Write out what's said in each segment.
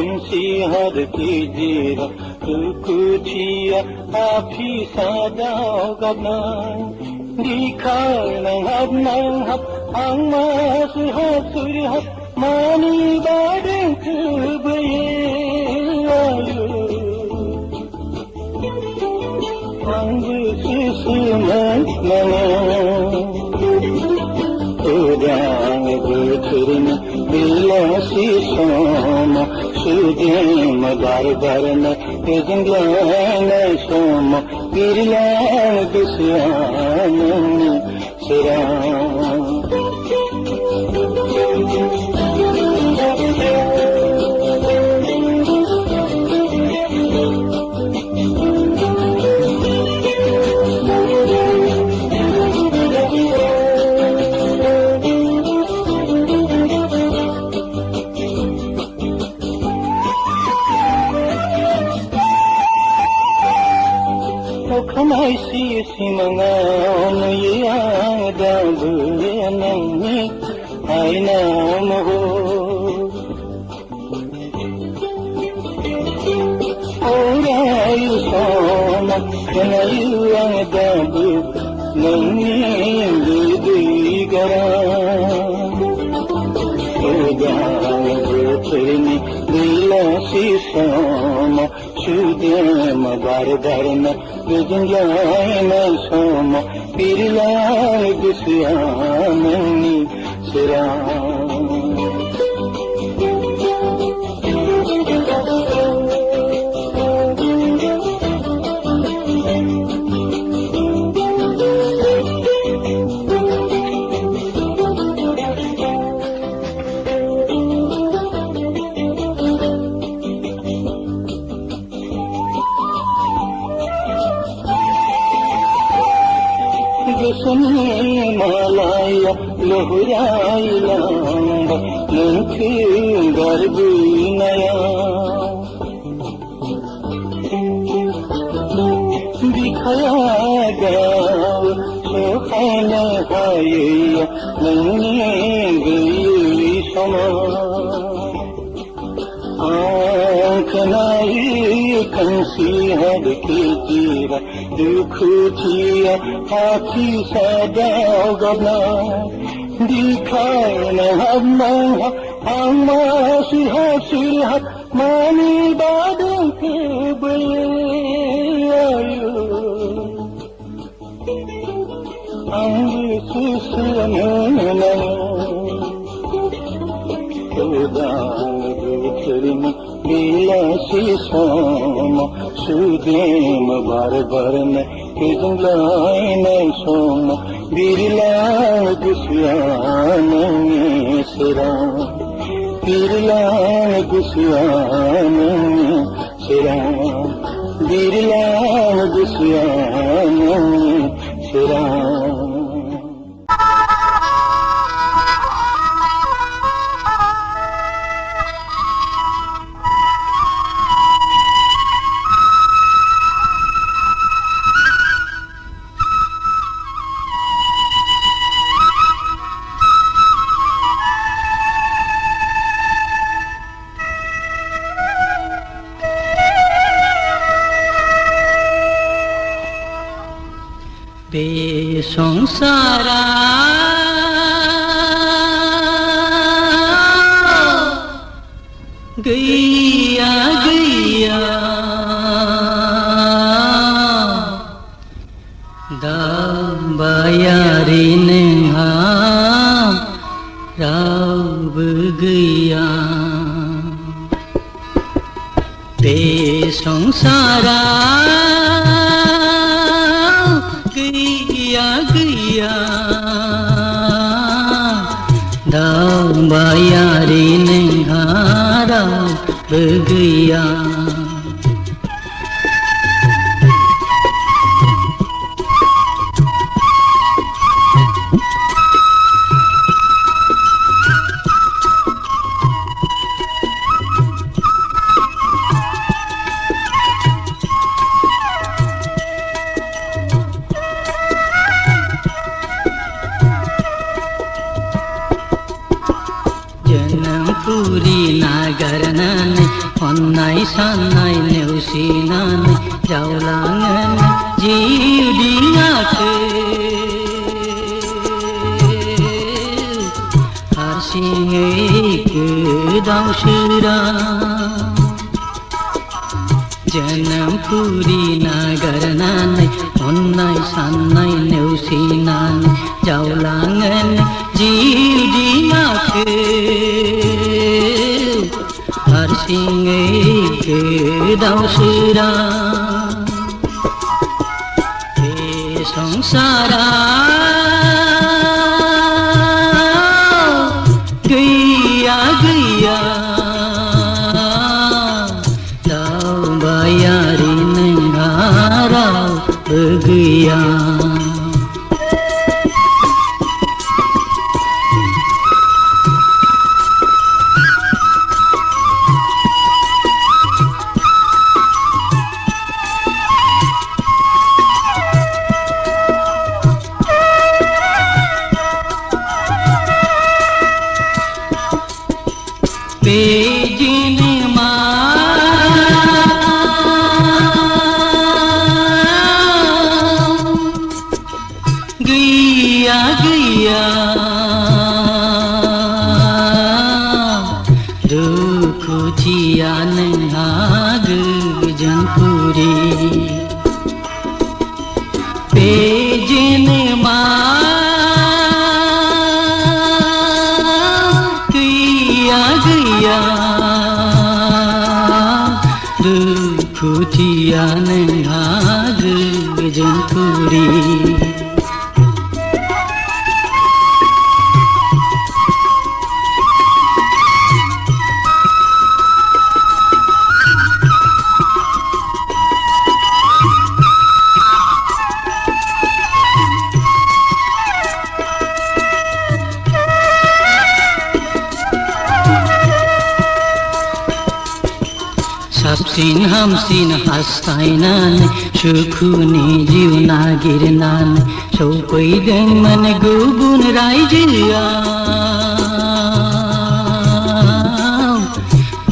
कंसी हर की जीरा तू कुचिया आफी सादा गबना दिखा नंग हप आंगमा सुर मानी बादं कुबये आयो आंग सुसुमन उदांग बुथुरन बिलासी सोम सुदेम बारन जंगलान सोम बिरलान दुस्यान सिरा सिमंगान yang dabuyanangi aina moho orayu sona kanayu yang dabu nangi digara odang buthini bilasi sona sudem bardarna जंगलान सोम पिरलान दुस्यानी सिरा मालाया लोहराई लंबा मुखी गर्भी नया दिखाया गाँव सोखान हाया नंगे गई समा आँख नाई कंसी हद की जीरा दुख जिया आखी सादा गबना दिखान हम आमा सुहा मानी बादं कुबये आयो अंग सुसुमन उदांग बिलासी सोम सुदेम बारन जंगलान सोम बिरलान दुस्यान सिरा बिरलान दुस्यान सिरा बिरलान दुस्यान सिरा संसारा गैया गैया दाबायारि नोंहा रावबो गैया बे संसारा गैया दाबायारि नोंहा रावबो गैया जोनोमपुरी नागारनानै अननाय साननाय नेवसिनानै जावलाङो जिउ दिङाखौ हारसिङै गोदाव सोराव जोनोमपुरी नागारनानै अननाय साननाय नेवसिनानै जावलाङो जिउ दिङाखौ हारसिङै गोदाव सोराव बे संसाराव गैया गैया दावबायारि नोंहा रावबो गैया गैया गैया दुखुथिया नोंहा गोजोनपुरी बे जेनेमा गैया गैया दुखुथिया नोंहा गोजोनपुरी साबसिन हामसिन हास्थायनानै सुखुनि जिउ नागिरनानै सौफैदोंमोन गुबुन रायजोआव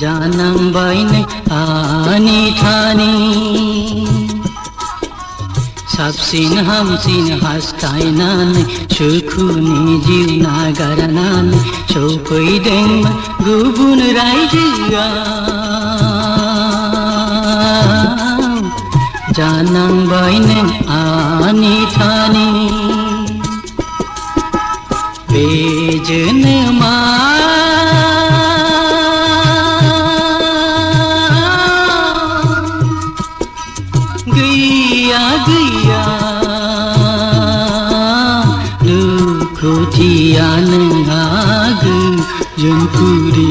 जानांबाय नों आनि थानि साबसिन हामसिन हास्थायनानै सुखुनि जिउ नागारनानै सौफैदोंमोन गुबुन रायजोआव जानांबाय नों आनि थानि बे जोनोमा गैया गैया दुखुथिया नोंहा गोजोनपुरी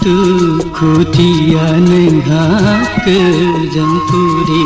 दुखुथिया नोंहा गोजोनपुरी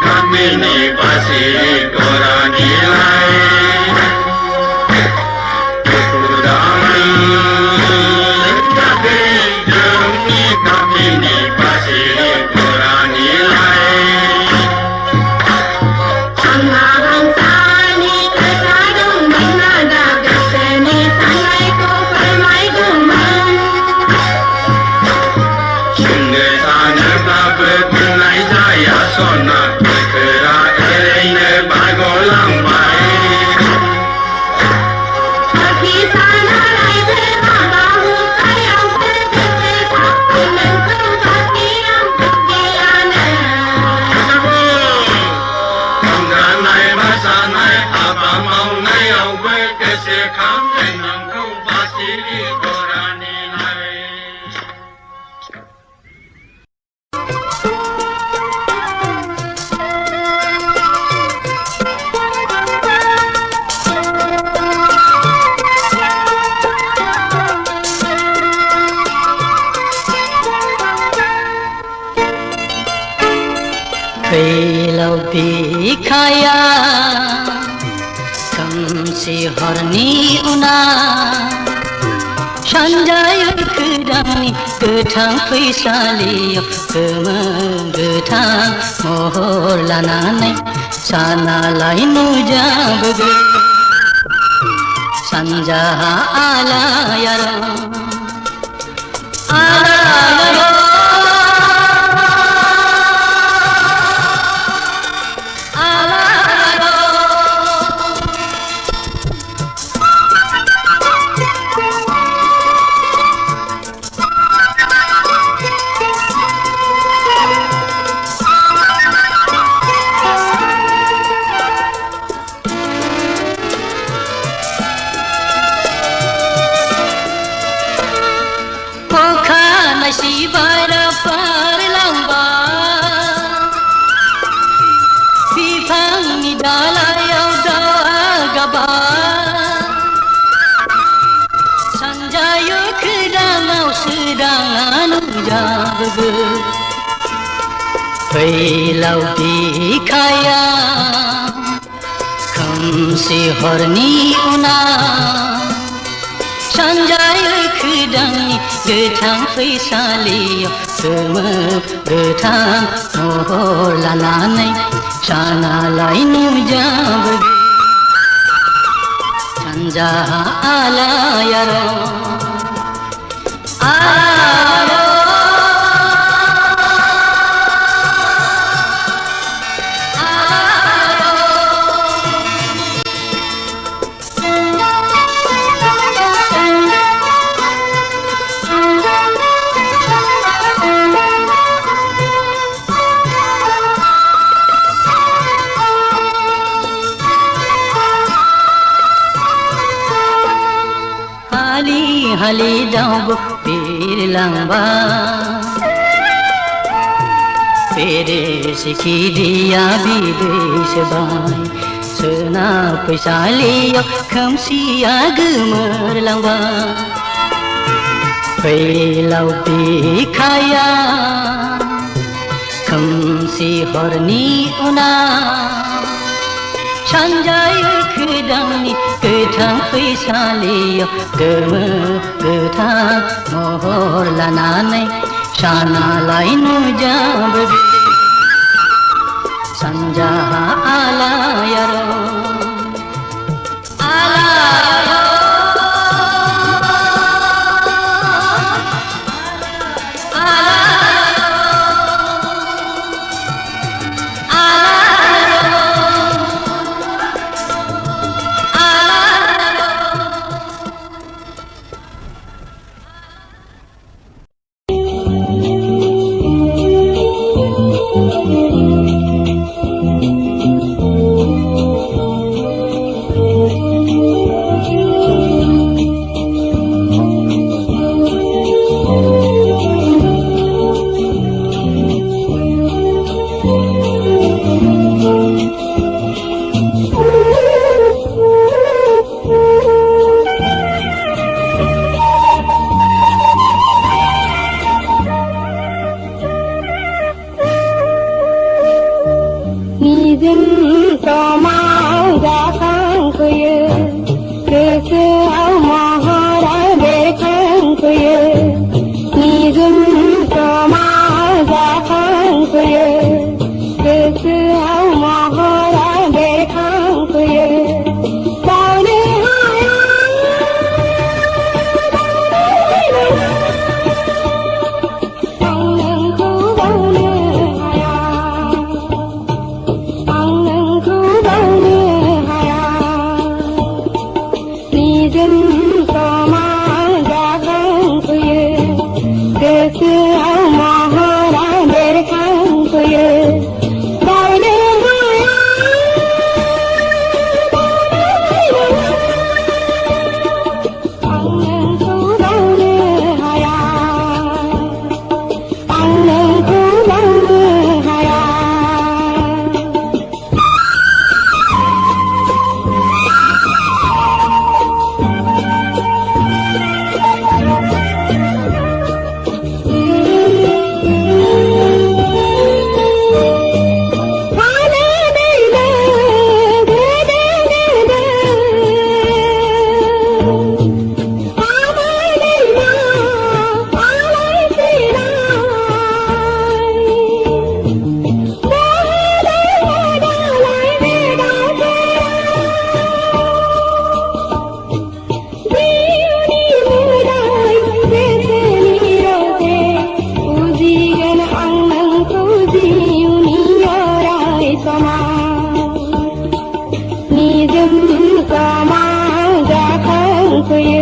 Kami ni pasti korang nilai गोसो खांनो नोंखौ बासिरि गरानि लाय फैलाव बिखाया खोमसि हरनि उना सानजायो खोदांनि गोथां फैसालियाव गोमो गोथां महर लानानै सानालाय नुजाबोगोन सानजाहा आलायारन आलायारन si bara parlambar bifangni dalayaw dagabar sanjayo kedangaw sedang ujabege failaw dikaya khamsi horni una सानजायो खोदांनि गोथां फैसालियाव गोमो गोथां महर लानानै सानालाय नुजाबोगोन सानजाहा आलायारन hali daw pirlangba pere sikhi dia bidesh bai sena paisaliya khamsiya gemerlangba failaw dikhaya khamsi horni una सानजायो खोदांनि गोथां फैसालियाव गोमो गोथां महर लानानै सानालाय नुजाबोगोन सानजाहा आलायारन जों समा जाखांफैयो